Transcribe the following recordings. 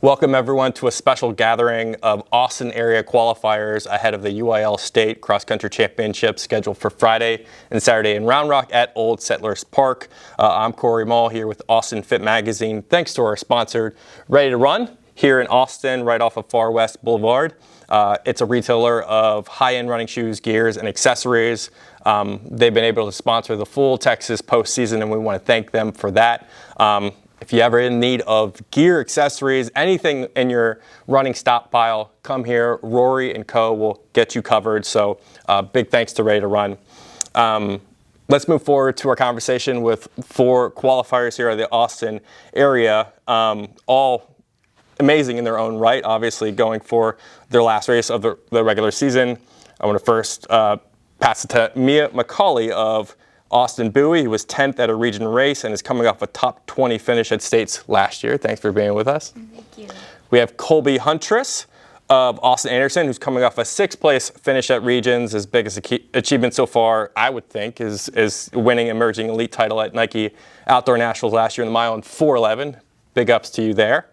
Welcome everyone to a special gathering of Austin area qualifiers ahead of the UIL State Cross Country Championships scheduled for Friday and Saturday in Round Rock at Old Settlers Park. I'm Cory Mull here with Austin Fit Magazine. Thanks to our sponsor, Ready to Run, here in Austin, right off of Far West Boulevard. It's a retailer of high-end running shoes, gears, and accessories. They've been able to sponsor the full Texas postseason, and we want to thank them for that. If you're ever in need of gear, accessories, anything in your running stockpile, come here. Rory and Co. will get you covered. So big thanks to Ready to Run. Let's move forward to our conversation with four qualifiers here in the Austin area, all amazing in their own right, obviously going for their last race of the regular season. I want to first pass it to Miah McAulay of Austin Bowie. He was 10th at a region race and is coming off a top 20 finish at States last year. Thanks for being with us. Thank you. We have Colby Huntress of Austin Anderson, who's coming off a 6th place finish at regions. His biggest achievement so far, I would think, is winning emerging elite title at Nike Outdoor Nationals last year in the mile in 4:11. Big ups to you there.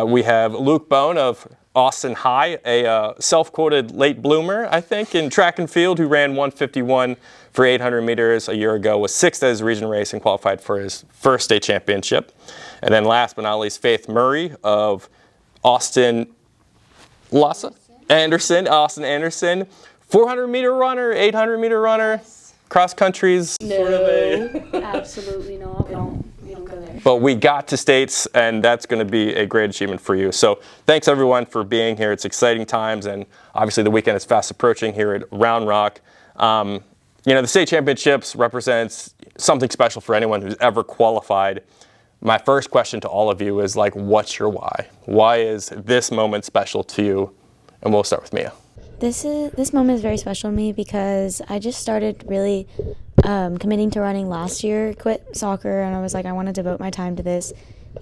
We have Luke Bone of Austin High, a self-quoted late bloomer, I think, in track and field, who ran 1:51 for 800 meters a year ago, was 6th at his region race and qualified for his first state championship. And then last but not least, Faith Murray of Austin Anderson, 400-meter runner, 800-meter runner, cross countries. No, absolutely not. We don't go there. But we got to States, and that's going to be a great achievement for you. So thanks, everyone, for being here. It's exciting times, and obviously the weekend is fast approaching here at Round Rock. The state championships represents something special for anyone who's ever qualified. My first question to all of you is, what's your why? Why is this moment special to you? And we'll start with Miah. This moment is very special to me because I just started really committing to running last year, quit soccer, and I was like, I want to devote my time to this.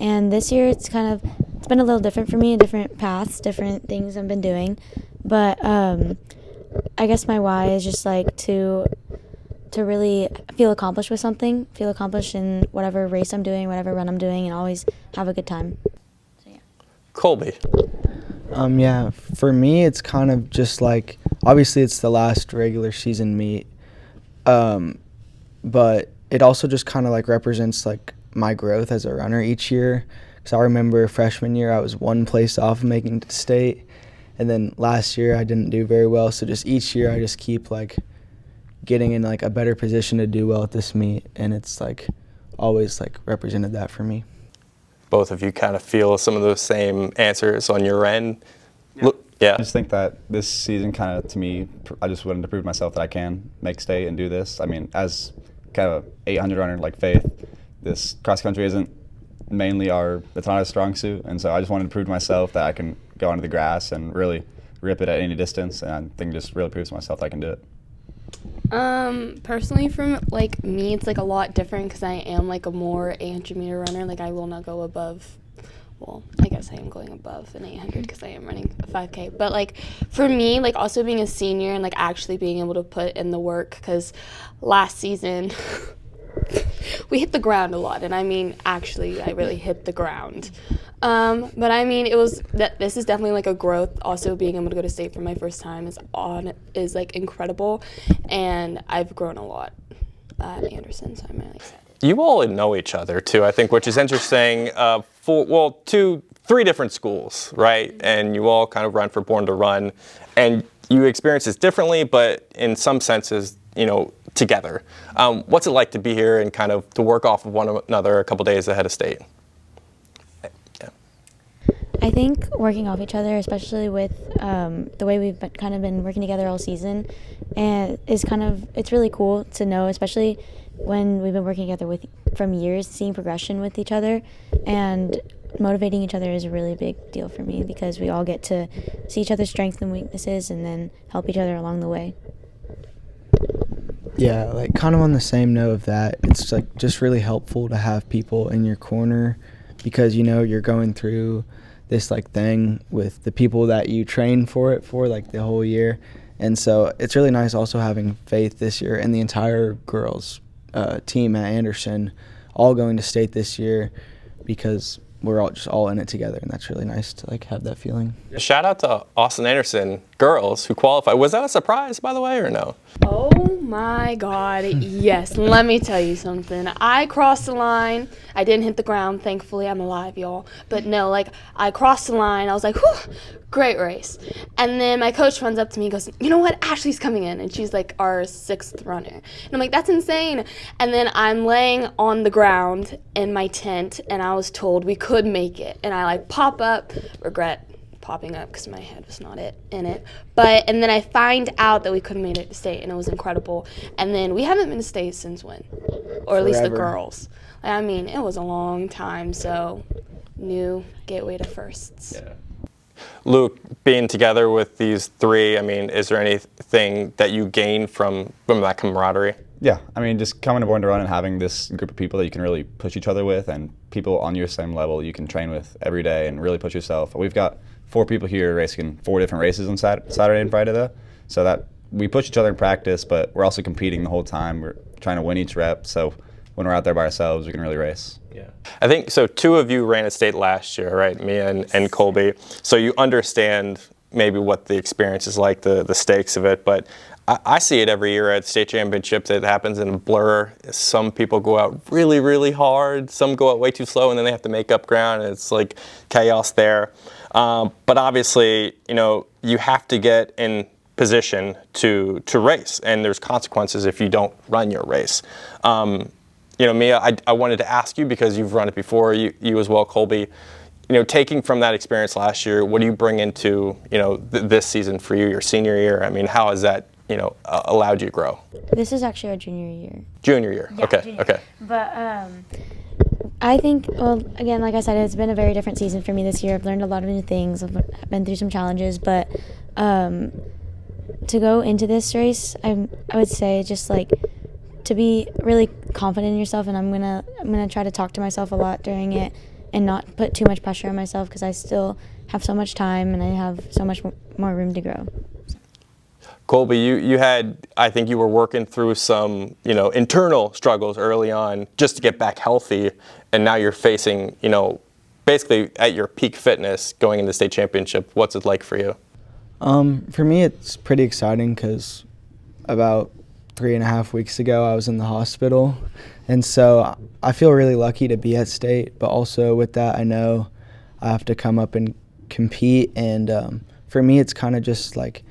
And this year it's been a little different for me, different paths, different things I've been doing. But I guess my why is just to really feel accomplished with something, feel accomplished in whatever race I'm doing, whatever run I'm doing, and always have a good time. So, yeah. Colby. For me, it's kind of just obviously it's the last regular season meet, but it also just kind of represents my growth as a runner each year. Because I remember freshman year I was 1 place off of making it to state, and then last year I didn't do very well. So just each year I just keep getting in a better position to do well at this meet, and it's always represented that for me. Both of you kind of feel some of those same answers on your end. Yeah. I just think that this season to me, I just wanted to prove myself that I can make state and do this. I mean, as kind of 800 runner like Faith, this cross country isn't mainly it's not a strong suit, and so I just wanted to prove to myself that I can go onto the grass and really rip it at any distance, and I think it just really proves to myself that I can do it. Personally, from me, it's a lot different because I am a more 800-meter runner. I will not go above. Well, I guess I am going above an 800 because I am running a 5K. But for me, also being a senior and actually being able to put in the work, because last season we hit the ground a lot, and I mean actually I really hit the ground. But I mean this is definitely a growth. Also being able to go to state for my first time is incredible, and I've grown a lot at Anderson, so I'm really excited. You all know each other too, I think, which is interesting. Three different schools, right? And you all kind of run for Born to Run, and you experience this differently, but in some senses, together. What's it like to be here and kind of to work off of one another a couple days ahead of state? Yeah. I think working off each other, especially with the way we've been working together all season, and it's really cool to know, especially when we've been working together from years, seeing progression with each other, and motivating each other is a really big deal for me because we all get to see each other's strengths and weaknesses and then help each other along the way. Yeah, kind of on the same note of that, it's just really helpful to have people in your corner because you're going through this thing with the people that you train for the whole year, and so it's really nice also having Faith this year and the entire girls team at Anderson all going to state this year because we're all just all in it together, and that's really nice to like have that feeling. Shout out to Austin Anderson girls who qualified. Was that a surprise, by the way, or no? Oh my God, yes. Let me tell you something. I crossed the line. I didn't hit the ground. Thankfully, I'm alive, y'all. But no, like, I crossed the line. I was like, whew, great race. And then my coach runs up to me and goes, you know what? Ashley's coming in. And she's like our 6th runner. And I'm like, that's insane. And then I'm laying on the ground in my tent, and I was told we could make it. And I like pop up, regret popping up because my head was not in it. And then I find out that we couldn't make it to state, and it was incredible. And then we haven't been to state since when? Or at least the girls. I mean, it was a long time, so new gateway to firsts. Yeah. Luke, being together with these 3, I mean, is there anything that you gain from that camaraderie? Yeah, I mean, just coming aboard to run and having this group of people that you can really push each other with, and people on your same level you can train with every day and really push yourself. We've got 4 people here racing 4 different races on Saturday and Friday, though, so that we push each other in practice, but we're also competing the whole time. We're trying to win each rep, so when we're out there by ourselves, we can really race. Yeah, I think so. 2 of you ran at state last year, right? Miah and Colby. So you understand maybe what the experience is like, the stakes of it. But I see it every year at state championships. It happens in a blur. Some people go out really, really hard. Some go out way too slow, and then they have to make up ground. And it's like chaos there. But obviously, you know, you have to get in position to race, and there's consequences if you don't run your race. You know, Miah, I wanted to ask you, because you've run it before, you as well, Colby. You know, taking from that experience last year, what do you bring into, you know, this season for you, your senior year? I mean, how has that, you know, allowed you to grow? This is actually our junior year. Junior year, Yeah, okay, junior. okay. But I think, well, again, like I said, it's been a very different season for me this year. I've learned a lot of new things. I've been through some challenges, but to go into this race, I would say just like to be really confident in yourself, and I'm gonna try to talk to myself a lot during it and not put too much pressure on myself, because I still have so much time and I have so much more room to grow. Colby, you had, I think you were working through some, you know, internal struggles early on just to get back healthy, and now you're facing, you know, basically at your peak fitness going into the state championship. What's it like for you? For me, it's pretty exciting, because about 3.5 weeks ago I was in the hospital, and so I feel really lucky to be at state, but also with that I know I have to come up and compete, and for me it's kind of just like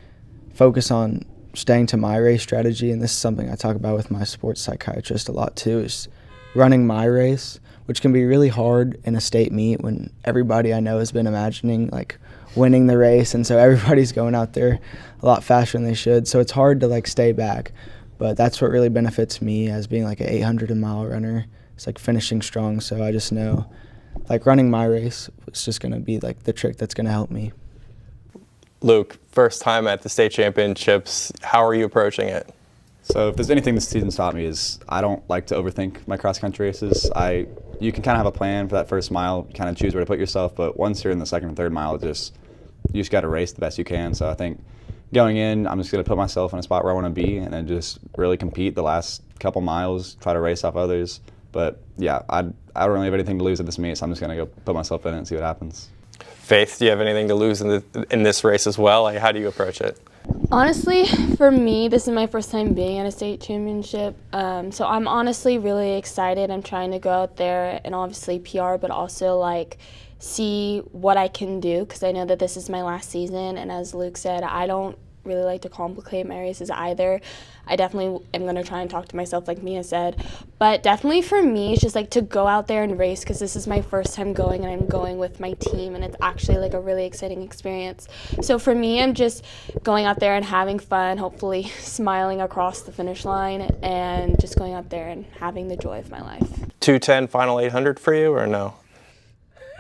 focus on staying to my race strategy, and this is something I talk about with my sports psychiatrist a lot too, is running my race, which can be really hard in a state meet when everybody I know has been imagining like winning the race, and so everybody's going out there a lot faster than they should, so it's hard to like stay back. But that's what really benefits me as being like an 800-mile runner. It's like finishing strong, so I just know like running my race is just going to be like the trick that's going to help me. Luke, first time at the state championships, how are you approaching it? So if there's anything this season's taught me is I don't like to overthink my cross-country races. You can kind of have a plan for that first mile, kind of choose where to put yourself, but once you're in the second and third mile, you just got to race the best you can. So I think going in, I'm just going to put myself in a spot where I want to be and then just really compete the last couple miles, try to race off others. But yeah, I don't really have anything to lose at this meet, so I'm just going to go put myself in it and see what happens. Faith, do you have anything to lose in this race as well? Like, how do you approach it? Honestly, for me, this is my first time being at a state championship, so I'm honestly really excited. I'm trying to go out there and obviously PR, but also like see what I can do, because I know that this is my last season, and as Luke said, I don't really like to complicate my races either. I definitely am going to try and talk to myself like Miah said, but definitely for me, it's just like to go out there and race, because this is my first time going, and I'm going with my team, and it's actually like a really exciting experience. So for me, I'm just going out there and having fun, hopefully smiling across the finish line, and just going out there and having the joy of my life. 2:10 final 800 for you, or no?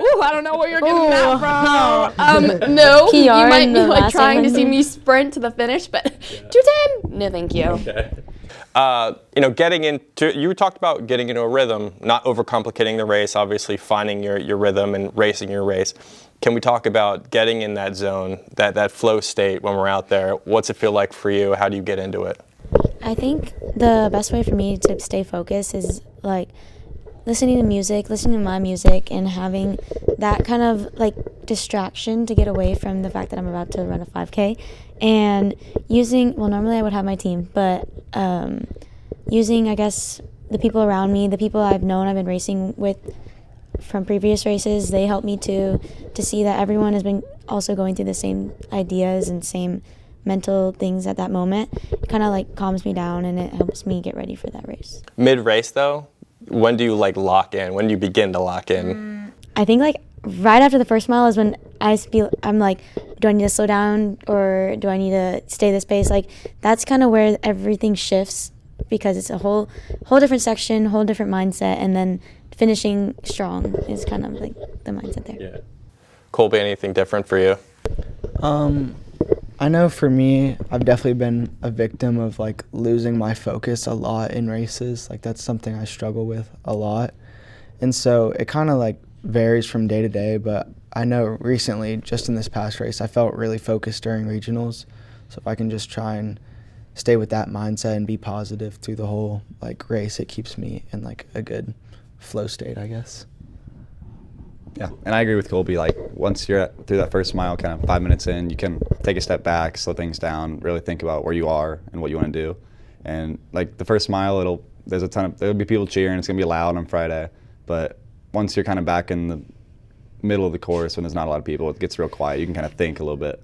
Ooh, I don't know where you're getting that from. No, you might be like trying to see me sprint to the finish, but 2:10? No, thank you. Okay. You know, you talked about getting into a rhythm, not overcomplicating the race, obviously finding your rhythm and racing your race. Can we talk about getting in that zone, that flow state when we're out there? What's it feel like for you? How do you get into it? I think the best way for me to stay focused is like listening to music, listening to my music, and having that kind of like distraction to get away from the fact that I'm about to run a 5K, and using, well, normally I would have my team, but using, I guess, the people around me, the people I've been racing with from previous races, they help me to see that everyone has been also going through the same ideas and same mental things at that moment. It kind of like calms me down, and it helps me get ready for that race. Mid-race though, when do you like lock in? When do you begin to lock in? I think like right after the first mile is when I'm like, do I need to slow down or do I need to stay this pace? Like that's kind of where everything shifts, because it's a whole different section, whole different mindset, and then finishing strong is kind of like the mindset there. Yeah. Colby, anything different for you? I know for me, I've definitely been a victim of like losing my focus a lot in races. Like that's something I struggle with a lot. And so it kind of like varies from day to day, but I know recently, just in this past race, I felt really focused during regionals. So if I can just try and stay with that mindset and be positive through the whole like race, it keeps me in like a good flow state, I guess. Yeah, and I agree with Colby. Like once you're through that first mile, kind of 5 minutes in, you can take a step back, slow things down, really think about where you are and what you want to do. And like the first mile, there'll be people cheering. It's gonna be loud on Friday, but once you're kind of back in the middle of the course when there's not a lot of people, it gets real quiet. You can kind of think a little bit.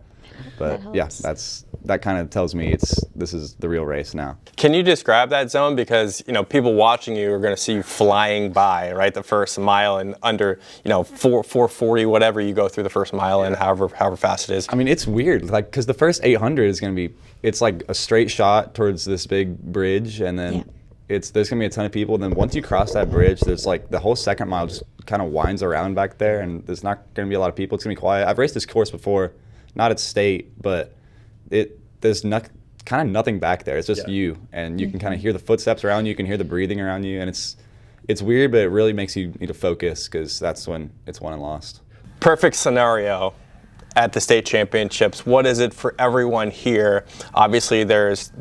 But yeah, that kind of tells me this is the real race now. Can you describe that zone? Because people watching you are going to see you flying by, right? The first mile and under 440, whatever you go through the first mile, and however fast it is. I mean, it's weird, like because the first 800 is going to be, it's like a straight shot towards this big bridge, and then there's going to be a ton of people. And then once you cross that bridge, there's like the whole second mile just kind of winds around back there, and there's not going to be a lot of people. It's going to be quiet. I've raced this course before. Not at state, but there's kind of nothing back there. It's just you, and you can kind of hear the footsteps around you. You can hear the breathing around you, and it's weird, but it really makes you need to focus, because that's when it's won and lost. Perfect scenario at the state championships. What is it for everyone here? Obviously, there's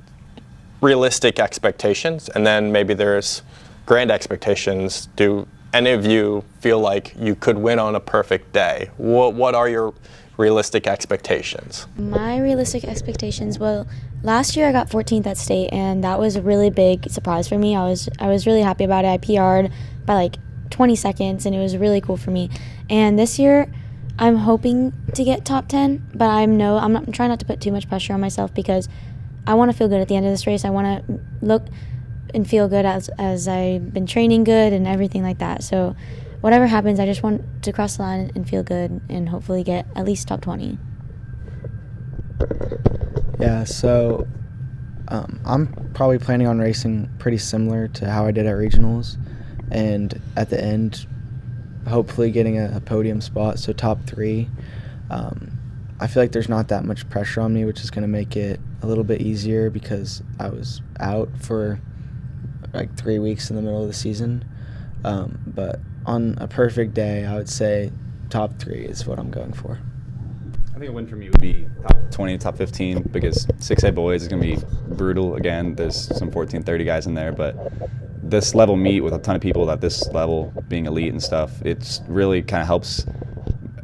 realistic expectations, and then maybe there's grand expectations. Do any of you feel like you could win on a perfect day? What are your realistic expectations? My realistic expectations, well, last year I got 14th at state, and that was a really big surprise for me. I was really happy about it. I PR'd by like 20 seconds, and it was really cool for me. And this year I'm hoping to get top 10, but I'm trying not to put too much pressure on myself, because I want to feel good at the end of this race. I want to look and feel good as I've been training good and everything like that. So whatever happens, I just want to cross the line and feel good and hopefully get at least top 20. Yeah, so I'm probably planning on racing pretty similar to how I did at regionals, and at the end, hopefully getting a podium spot, so top 3. I feel like there's not that much pressure on me, which is going to make it a little bit easier, because I was out for like 3 weeks in the middle of the season. But on a perfect day, I would say top 3 is what I'm going for. I think a win for me would be top 20, top 15, because 6A boys is going to be brutal. Again, there's some 14-30 guys in there, but this level meet with a ton of people at this level, being elite and stuff, it's really kind of helps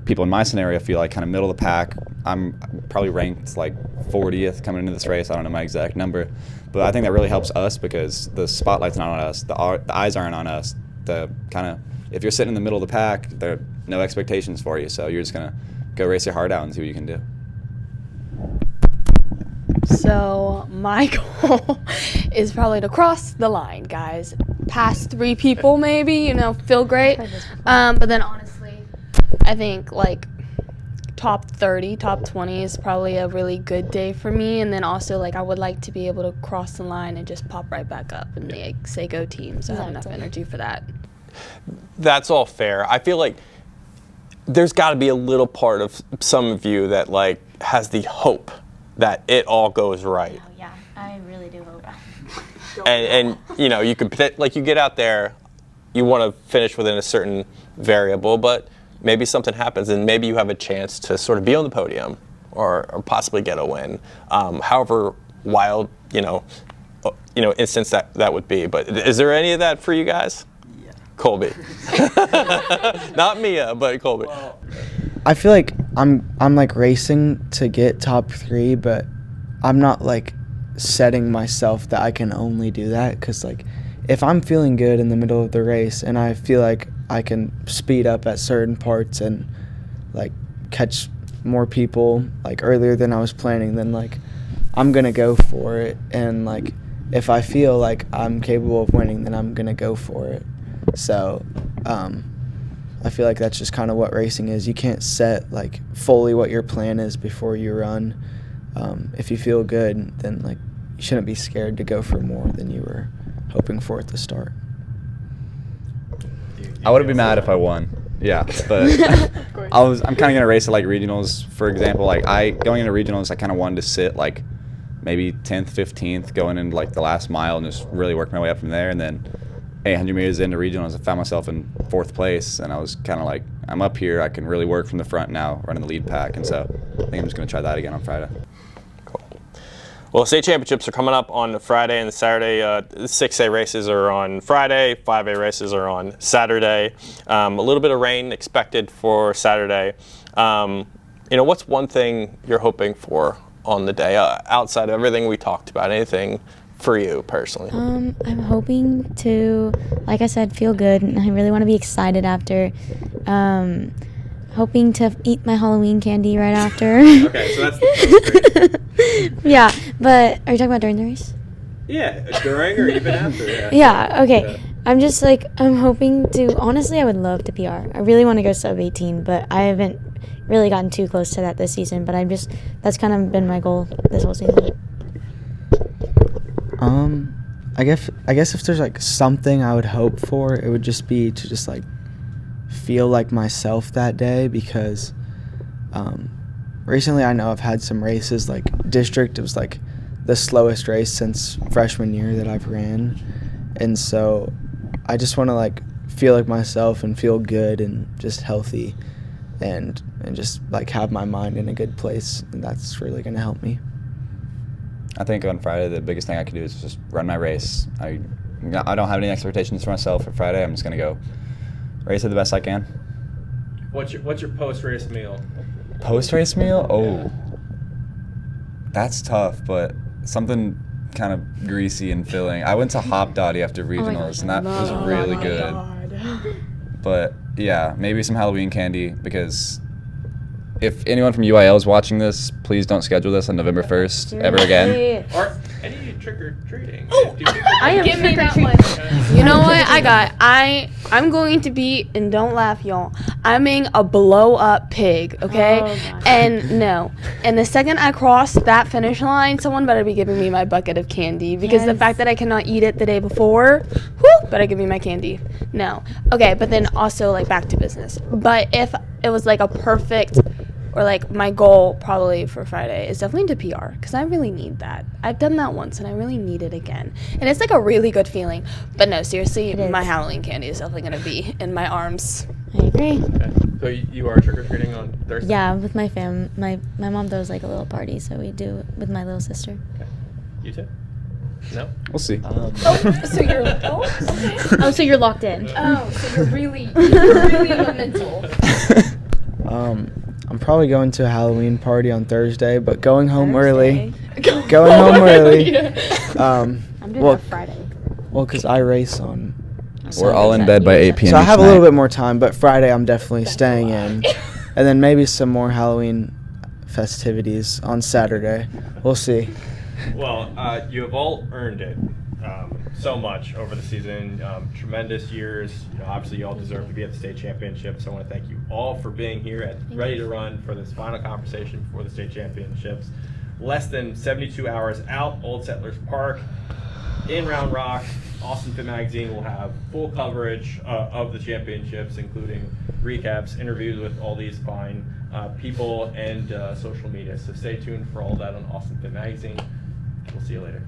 people in my scenario feel like kind of middle of the pack. I'm probably ranked like 40th coming into this race. I don't know my exact number, but I think that really helps us, because the spotlight's not on us. The eyes aren't on us. If you're sitting in the middle of the pack, there are no expectations for you, so you're just going to go race your heart out and see what you can do. So my goal is probably to cross the line, guys. Past 3 people, maybe, feel great. But then honestly, I think like top 30, top 20 is probably a really good day for me. And then also, like, I would like to be able to cross the line and just pop right back up and say go team. So I have enough energy for that. That's all fair. I feel like there's got to be a little part of some of you that like has the hope that it all goes right. Oh yeah, I really do hope. And you could, like, you get out there, you want to finish within a certain variable, but maybe something happens and maybe you have a chance to sort of be on the podium or possibly get a win. However wild, instance that would be. But is there any of that for you guys? Colby. Not Miah, but Colby. I feel like I'm like racing to get top 3, but I'm not like setting myself that I can only do that, because like if I'm feeling good in the middle of the race and I feel like I can speed up at certain parts and like catch more people like earlier than I was planning, then like I'm gonna go for it. And like if I feel like I'm capable of winning, then I'm gonna go for it. So I feel like that's just kind of what racing is. You can't set like fully what your plan is before you run. If you feel good, then like you shouldn't be scared to go for more than you were hoping for at the start. I wouldn't be mad if I won. Yeah, but I'm kind of gonna race at like regionals, for example. Like going into regionals, I kind of wanted to sit like maybe 10th, 15th, going into like the last mile and just really work my way up from there. And then 800 meters into regionals, I found myself in 4th place, and I was kind of like, I'm up here. I can really work from the front now, running the lead pack, and so I think I'm just gonna try that again on Friday. Well, state championships are coming up on Friday and Saturday. 6A races are on Friday, 5A races are on Saturday. A little bit of rain expected for Saturday. What's one thing you're hoping for on the day outside of everything we talked about? Anything for you personally? I'm hoping to, like I said, feel good, and I really want to be excited after. Hoping to eat my Halloween candy right after. Okay, so that's great. Yeah, but are you talking about during the race? Yeah, during or even after. Yeah, okay. Yeah. I'm hoping to, honestly, I would love to PR. I really want to go sub 18, but I haven't really gotten too close to that this season, but that's kind of been my goal this whole season. I guess if there's like something I would hope for, it would just be to just like feel like myself that day, because recently I know I've had some races like district. It was like the slowest race since freshman year that I've ran, and so I just want to like feel like myself and feel good and just healthy and just like have my mind in a good place, and that's really going to help me. I think on Friday the biggest thing I can do is just run my race. I don't have any expectations for myself for Friday. I'm just gonna go race it the best I can. What's your post-race meal? Post-race meal? Oh, that's tough, but something kind of greasy and filling. I went to Hop Dottie after regionals, and that was really good. But yeah, maybe some Halloween candy, because if anyone from UIL is watching this, please don't schedule this on November 1st ever again. Or any trick-or-treating. I am give me that one. You know what I'm going to be, and don't laugh, y'all, I'm being a blow-up pig, okay? Oh, And the second I cross that finish line, someone better be giving me my bucket of candy, because the fact that I cannot eat it the day before, better give me my candy. No. Okay, but then also, like, back to business. But if it was, like, a perfect, or, like, my goal probably for Friday is definitely to PR, because I really need that. I've done that once, and I really need it again. And it's, like, a really good feeling. But no, seriously, my Halloween candy is definitely going to be in my arms. I agree. Okay. So you are trick-or-treating on Thursday? Yeah, with my fam. My mom throws like a little party, so we do it with my little sister. Okay. You too? No? We'll see. So you're So you're locked in. So you're really mental. I'm probably going to a Halloween party on Thursday, but going home early. Going home early. I'm doing that Friday. Well, because I race on. We're all in bed by 8 p.m. So I have a little bit more time, but Friday I'm definitely staying in. And then maybe some more Halloween festivities on Saturday. We'll see. Well, you have all earned it so much over the season. Tremendous years. Obviously, you all deserve to be at the state championships. So I want to thank you all for being here ready to run for this final conversation for the state championships. Less than 72 hours out, Old Settlers Park in Round Rock. Austin Fit Magazine will have full coverage of the championships, including recaps, interviews with all these fine people, and social media. So stay tuned for all that on Austin Fit Magazine. We'll see you later.